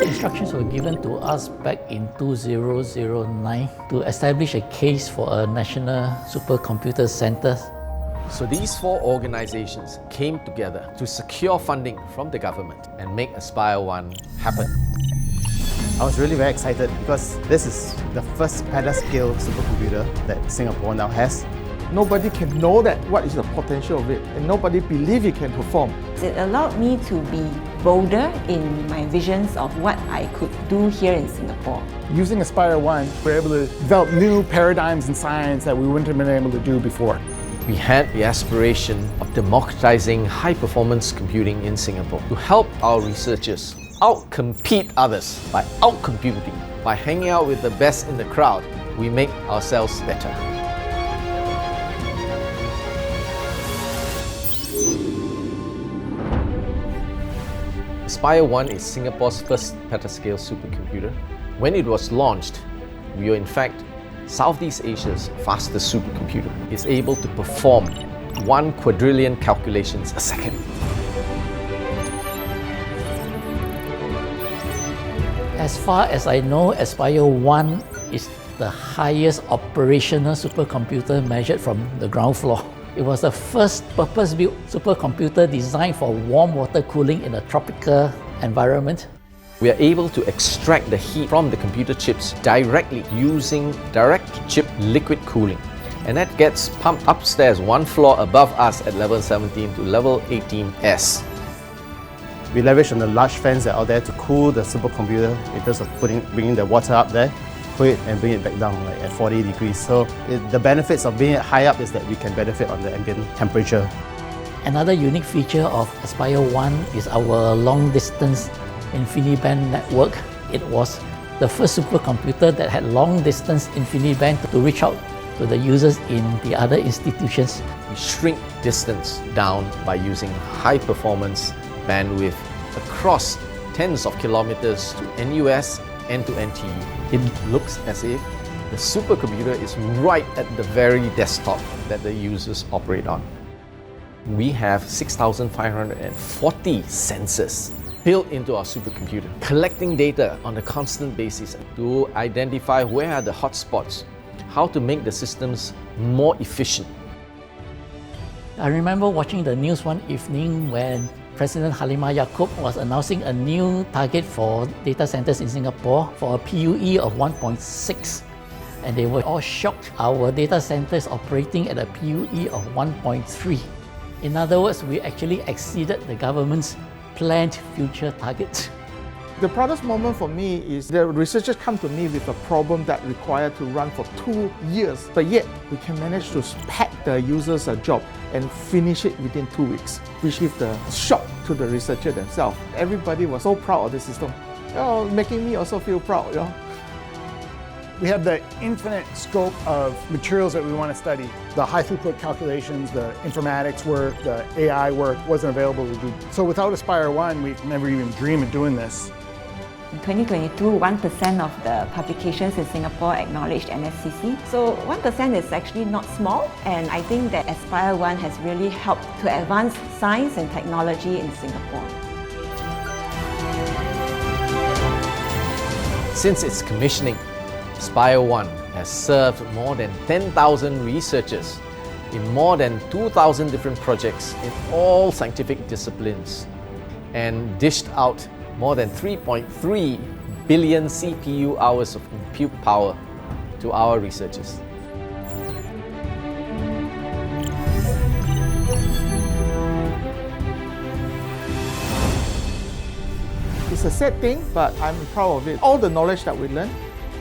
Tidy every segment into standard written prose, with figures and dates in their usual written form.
Instructions were given to us back in 2009 to establish a case for a national supercomputer center. So these four organizations came together to secure funding from the government and make Aspire 1 happen. I was really very excited because this is the first petascale supercomputer that Singapore now has. Nobody can know that what is the potential of it, and nobody believe it can perform. It allowed me to be bolder in my visions of what I could do here in Singapore. Using Aspire 1, we're able to develop new paradigms in science that we wouldn't have been able to do before. We had the aspiration of democratizing high-performance computing in Singapore to help our researchers outcompete others by outcomputing. By hanging out with the best in the crowd, we make ourselves better. Aspire 1 is Singapore's first petascale supercomputer. When it was launched, we were in fact Southeast Asia's fastest supercomputer. It's able to perform 1 quadrillion calculations a second. As far as I know, Aspire 1 is the highest operational supercomputer measured from the ground floor. It was the first purpose-built supercomputer designed for warm water cooling in a tropical environment. We are able to extract the heat from the computer chips directly using direct-to-chip liquid cooling. And that gets pumped upstairs 1 floor above us at level 17 to level 18S. We leverage on the large fans that are out there to cool the supercomputer in terms of bringing the water up there, cool it and bring it back down at 40 degrees. So the benefits of being high up is that we can benefit on the ambient temperature. Another unique feature of Aspire 1 is our long-distance InfiniBand network. It was the first supercomputer that had long-distance InfiniBand to reach out to the users in the other institutions. We shrink distance down by using high-performance bandwidth across tens of kilometers to NUS and to NTU. It looks as if the supercomputer is right at the very desktop that the users operate on. We have 6,540 sensors built into our supercomputer, collecting data on a constant basis to identify where are the hotspots, how to make the systems more efficient. I remember watching the news one evening when President Halimah Yacob was announcing a new target for data centers in Singapore for a PUE of 1.6. And they were all shocked. Our data centers operating at a PUE of 1.3. In other words, we actually exceeded the government's planned future targets. The proudest moment for me is the researchers come to me with a problem that required to run for 2 years, but yet we can manage to pack the users a job and finish it within 2 weeks, which gives the shock to the researcher themselves. Everybody was so proud of the system, making me also feel proud. We have the infinite scope of materials that we want to study. The high throughput calculations, the informatics work, the AI work wasn't available to do. So without Aspire 1, we never even dream of doing this. In 2022, 1% of the publications in Singapore acknowledged NSCC. So 1% is actually not small, and I think that Aspire 1 has really helped to advance science and technology in Singapore. Since its commissioning, Aspire 1 has served more than 10,000 researchers in more than 2,000 different projects in all scientific disciplines and dished out more than 3.3 billion CPU hours of compute power to our researchers. It's a sad thing, but I'm proud of it. All the knowledge that we learned,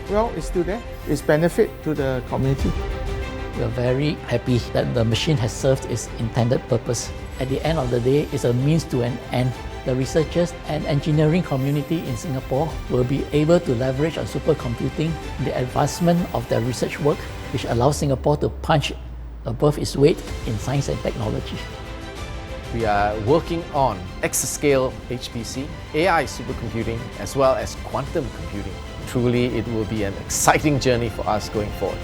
well, it's still there. It's benefit to the community. We are very happy that the machine has served its intended purpose. At the end of the day, it's a means to an end. The researchers and engineering community in Singapore will be able to leverage on supercomputing the advancement of their research work, which allows Singapore to punch above its weight in science and technology. We are working on exascale HPC, AI supercomputing, as well as quantum computing. Truly, it will be an exciting journey for us going forward.